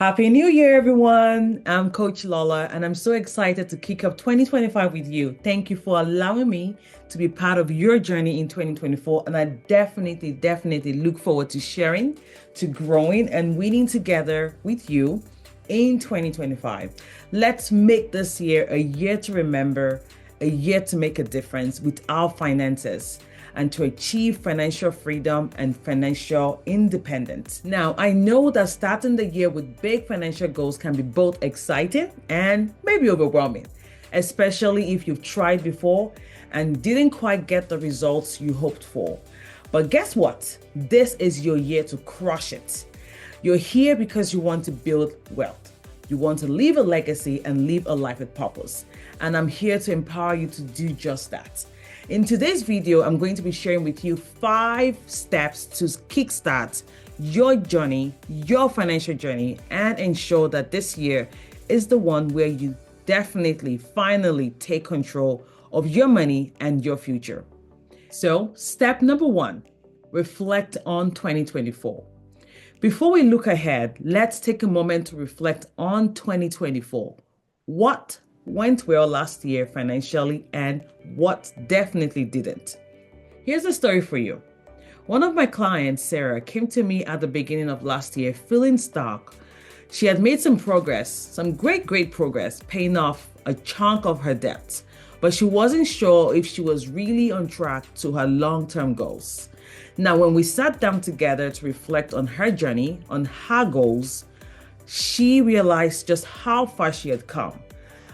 Happy New Year, everyone. I'm Coach Lola, and I'm so excited to kick off 2025 with you. Thank you for allowing me to be part of your journey in 2024. And I definitely look forward to sharing, to growing, and winning together with you in 2025. Let's make this year a year to remember, a year to make a difference with our finances and to achieve financial freedom and financial independence. Now, I know that starting the year with big financial goals can be both exciting and maybe overwhelming, especially if you've tried before and didn't quite get the results you hoped for. But guess what? This is your year to crush it. You're here because you want to build wealth. You want to leave a legacy and live a life with purpose. And I'm here to empower you to do just that. In today's video, I'm going to be sharing with you 5 steps to kickstart your journey, your financial journey, and ensure that this year is the one where you definitely, finally take control of your money and your future. So, step number 1, reflect on 2024. Before we look ahead, let's take a moment to reflect on 2024. What went well last year financially and what definitely didn't? Here's a story for you. One of my clients, Sarah, came to me at the beginning of last year feeling stuck. She had made some progress, some great progress, paying off a chunk of her debts, but she wasn't sure if she was really on track to her long-term goals. Now, when we sat down together to reflect on her journey, on her goals, she realized just how far she had come.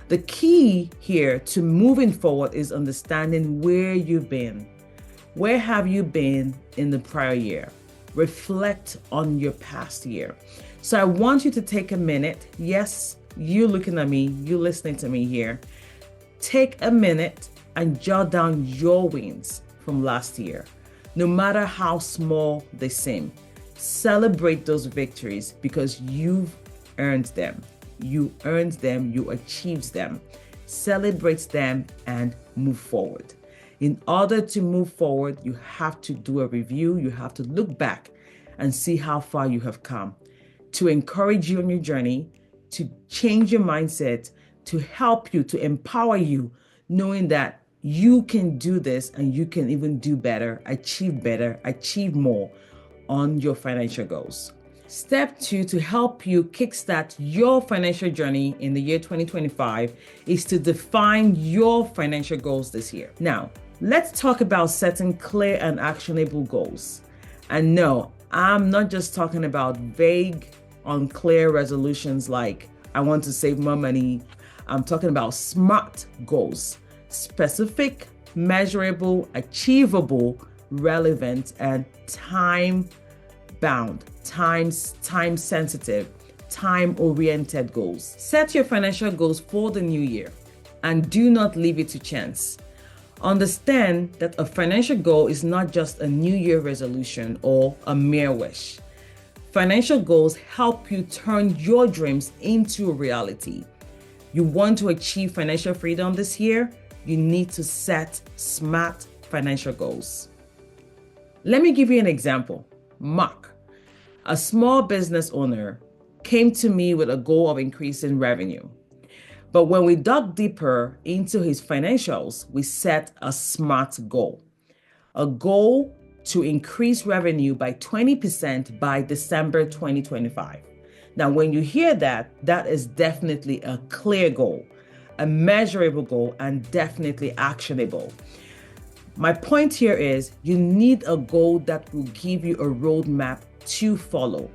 The key here to moving forward is understanding where you've been. Where have you been in the prior year? Reflect on your past year. So I want you to take a minute. Yes, you looking at me, you listening to me here. Take a minute and jot down your wins from last year. No matter how small they seem, celebrate those victories because you've earned them. You earned them, you achieved them. Celebrate them and move forward. In order to move forward, you have to do a review. You have to look back and see how far you have come to encourage you on your journey, to change your mindset, to help you, to empower you, knowing that you can do this and you can even do better, achieve more on your financial goals. Step 2 to help you kickstart your financial journey in the year 2025 is to define your financial goals this year. Now, let's talk about setting clear and actionable goals. And no, I'm not just talking about vague, unclear resolutions like I want to save more money. I'm talking about SMART goals, specific, measurable, achievable, relevant, and time-bound, time-sensitive, time-oriented goals. Set your financial goals for the new year and do not leave it to chance. Understand that a financial goal is not just a New Year resolution or a mere wish. Financial goals help you turn your dreams into a reality. You want to achieve financial freedom this year? You need to set SMART financial goals. Let me give you an example. Mark, a small business owner, came to me with a goal of increasing revenue. But when we dug deeper into his financials, we set a SMART goal. A goal to increase revenue by 20% by December 2025. Now, when you hear that, that is definitely a clear goal, a measurable goal, and definitely actionable. My point here is you need a goal that will give you a roadmap to follow.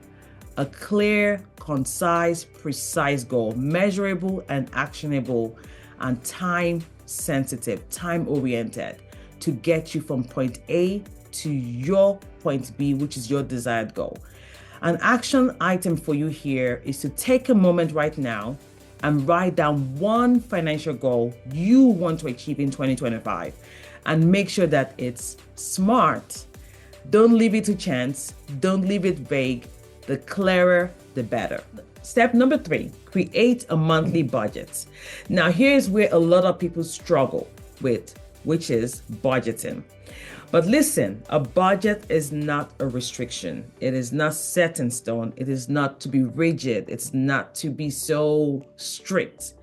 A clear, concise, precise goal, measurable and actionable, and time-sensitive, time-oriented to get you from point A to your point B, which is your desired goal. An action item for you here is to take a moment right now and write down one financial goal you want to achieve in 2025 and make sure that it's SMART. Don't leave it to chance. Don't leave it vague. The clearer, the better. Step number 3, create a monthly budget. Now, here's where a lot of people struggle with, which is budgeting. But listen, a budget is not a restriction. It is not set in stone. It is not to be rigid. It's not to be so strict.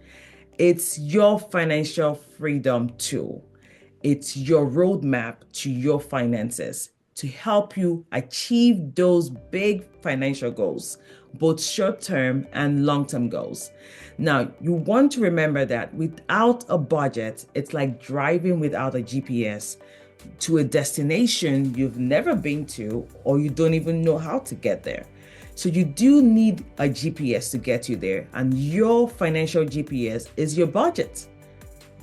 It's your financial freedom tool. It's your roadmap to your finances to help you achieve those big financial goals, both short-term and long-term goals. Now, you want to remember that without a budget, it's like driving without a GPS to a destination you've never been to, or you don't even know how to get there. So you do need a GPS to get you there, and your financial GPS is your budget.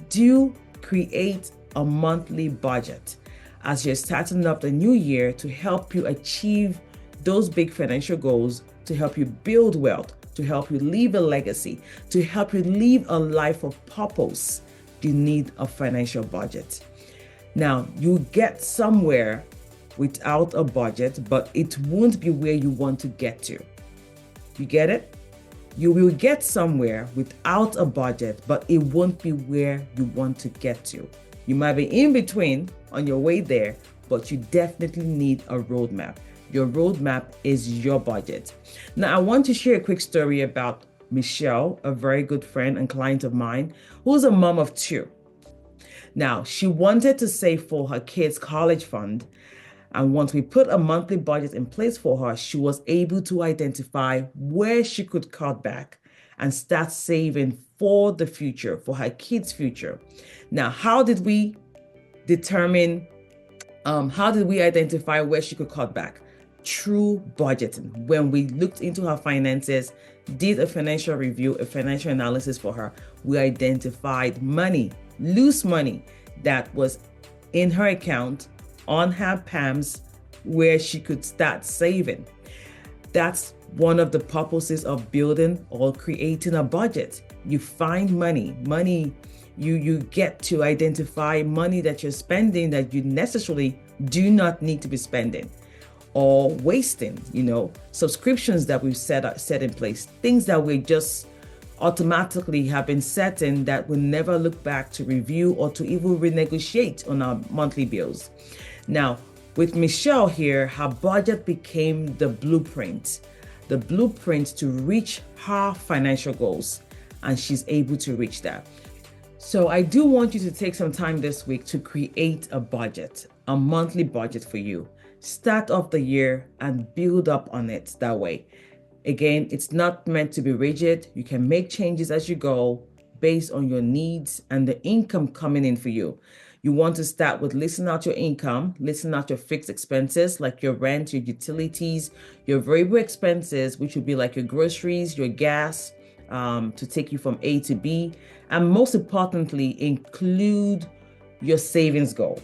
Do create a monthly budget as you're starting up the new year to help you achieve those big financial goals, to help you build wealth, to help you leave a legacy, to help you live a life of purpose. You need a financial budget. Now, you get somewhere without a budget, but it won't be where you want to get to. You get it? You will get somewhere without a budget, but it won't be where you want to get to. You might be in between on your way there, but you definitely need a roadmap. Your roadmap is your budget. Now, I want to share a quick story about Michelle, a very good friend and client of mine, who's a mom of two. Now, she wanted to save for her kids' college fund. And once we put a monthly budget in place for her, she was able to identify where she could cut back and start saving for the future, for her kids' future. Now, how did we identify where she could cut back? Through budgeting. When we looked into her finances, did a financial review, a financial analysis for her, we identified money, loose money that was in her account, on her PAMs, where she could start saving. That's one of the purposes of building or creating a budget. You find money, you get to identify money that you're spending that you necessarily do not need to be spending or wasting, subscriptions that we've set in place, things that we just automatically have been setting that we'll never look back to review or to even renegotiate on our monthly bills. Now, with Michelle here, her budget became the blueprint to reach her financial goals, and she's able to reach that. So I do want you to take some time this week to create a budget, a monthly budget for you. Start off the year and build up on it that way. Again, it's not meant to be rigid. You can make changes as you go based on your needs and the income coming in for you. You want to start with listing out your income, listing out your fixed expenses like your rent, your utilities, your variable expenses, which would be like your groceries, your gas, to take you from A to B. And most importantly, include your savings goal.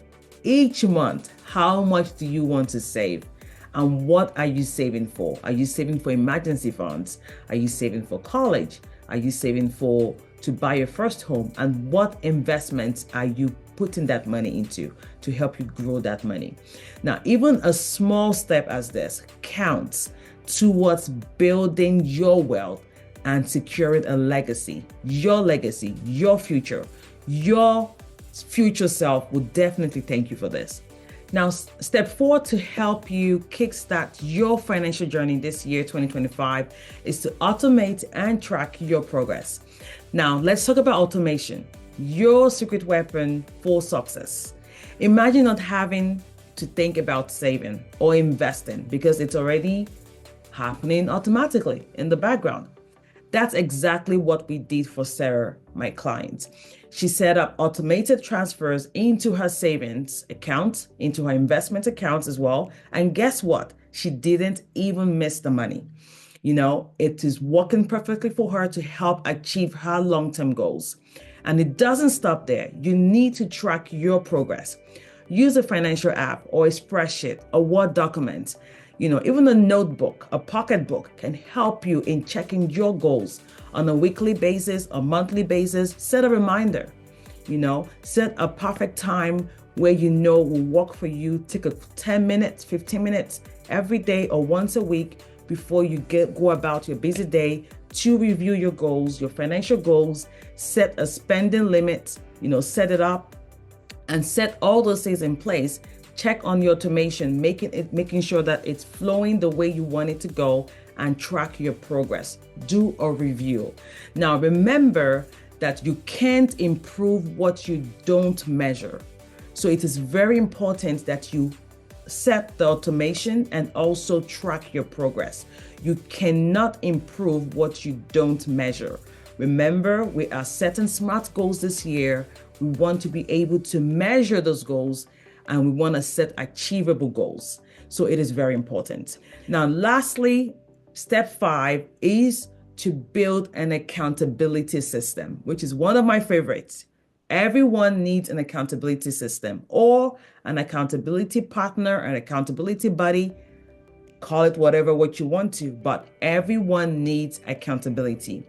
Each month, how much do you want to save? And what are you saving for? Are you saving for emergency funds? Are you saving for college? Are you saving to buy your first home? And what investments are you putting that money into to help you grow that money? Now, even a small step as this counts towards building your wealth and securing a legacy, your future self will definitely thank you for this. Now, step 4 to help you kickstart your financial journey this year, 2025, is to automate and track your progress. Now, let's talk about automation, your secret weapon for success. Imagine not having to think about saving or investing because it's already happening automatically in the background. That's exactly what we did for Sarah, my client. She set up automated transfers into her savings account, into her investment accounts as well. And guess what? She didn't even miss the money. It is working perfectly for her to help achieve her long-term goals. And it doesn't stop there. You need to track your progress. Use a financial app or a spreadsheet, a Word document. Even a notebook, a pocketbook can help you in checking your goals on a weekly basis, a monthly basis. Set a reminder, set a perfect time where will work for you. Take 10 minutes, 15 minutes every day or once a week before you go about your busy day to review your goals, your financial goals. Set a spending limit, set it up and set all those things in place Check on your automation, making sure that it's flowing the way you want it to go, and track your progress. Do a review. Now, remember that you can't improve what you don't measure. So it is very important that you set the automation and also track your progress. You cannot improve what you don't measure. Remember, we are setting SMART goals this year. We want to be able to measure those goals, and we want to set achievable goals. So it is very important. Now, lastly, step 5 is to build an accountability system, which is one of my favorites. Everyone needs an accountability system or an accountability partner, an accountability buddy. Call it what you want to, but everyone needs accountability.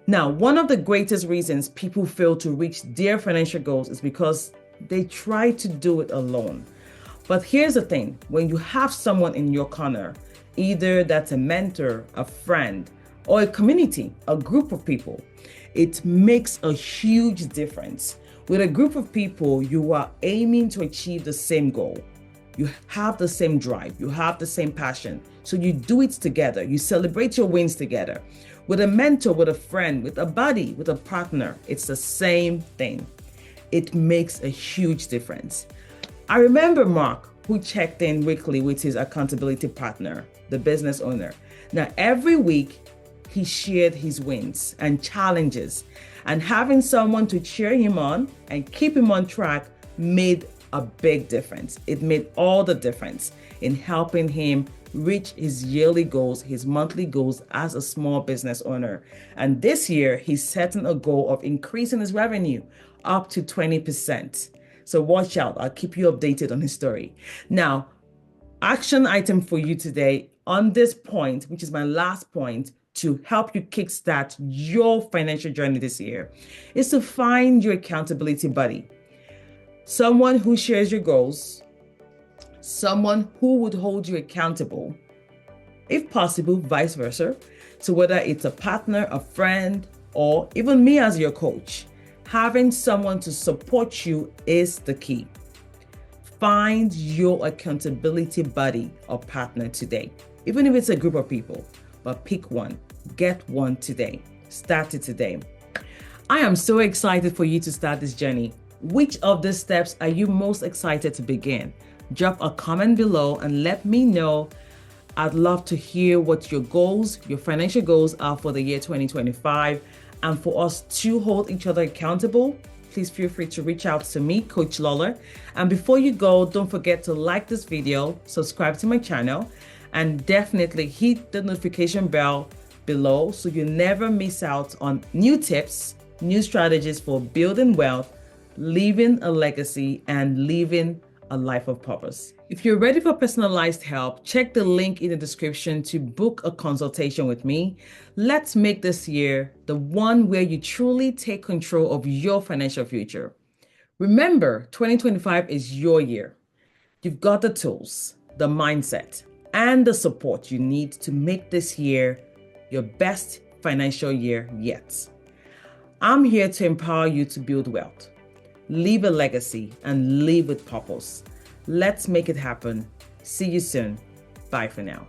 Now, one of the greatest reasons people fail to reach their financial goals is because they try to do it alone. But here's the thing, when you have someone in your corner, either that's a mentor, a friend, or a community, a group of people, it makes a huge difference. With a group of people, you are aiming to achieve the same goal. You have the same drive, you have the same passion. So you do it together, you celebrate your wins together. With a mentor, with a friend, with a buddy, with a partner, it's the same thing. It makes a huge difference. I remember Mark, who checked in weekly with his accountability partner, the business owner. Now, every week, he shared his wins and challenges, and having someone to cheer him on and keep him on track made a big difference. It made all the difference in helping him reach his yearly goals, his monthly goals as a small business owner. And this year, he's setting a goal of increasing his revenue up to 20%. So watch out. I'll keep you updated on his story. Now, action item for you today on this point, which is my last point, to help you kickstart your financial journey this year, is to find your accountability buddy. Someone who shares your goals, someone who would hold you accountable, if possible, vice versa. So whether it's a partner, a friend, or even me as your coach, having someone to support you is the key. Find your accountability buddy or partner today, even if it's a group of people, but pick one, get one today, start it today. I am so excited for you to start this journey. Which of these steps are you most excited to begin? Drop a comment below and let me know. I'd love to hear what your goals, your financial goals are for the year 2025. And for us to hold each other accountable, please feel free to reach out to me, Coach Lola. And before you go, don't forget to like this video, subscribe to my channel, and definitely hit the notification bell below so you never miss out on new tips, new strategies for building wealth, leaving a legacy, and living a life of purpose. If you're ready for personalized help, check the link in the description to book a consultation with me. Let's make this year the one where you truly take control of your financial future. Remember, 2025 is your year. You've got the tools, the mindset, and the support you need to make this year your best financial year yet. I'm here to empower you to build wealth, leave a legacy, and live with purpose. Let's make it happen. See you soon. Bye for now.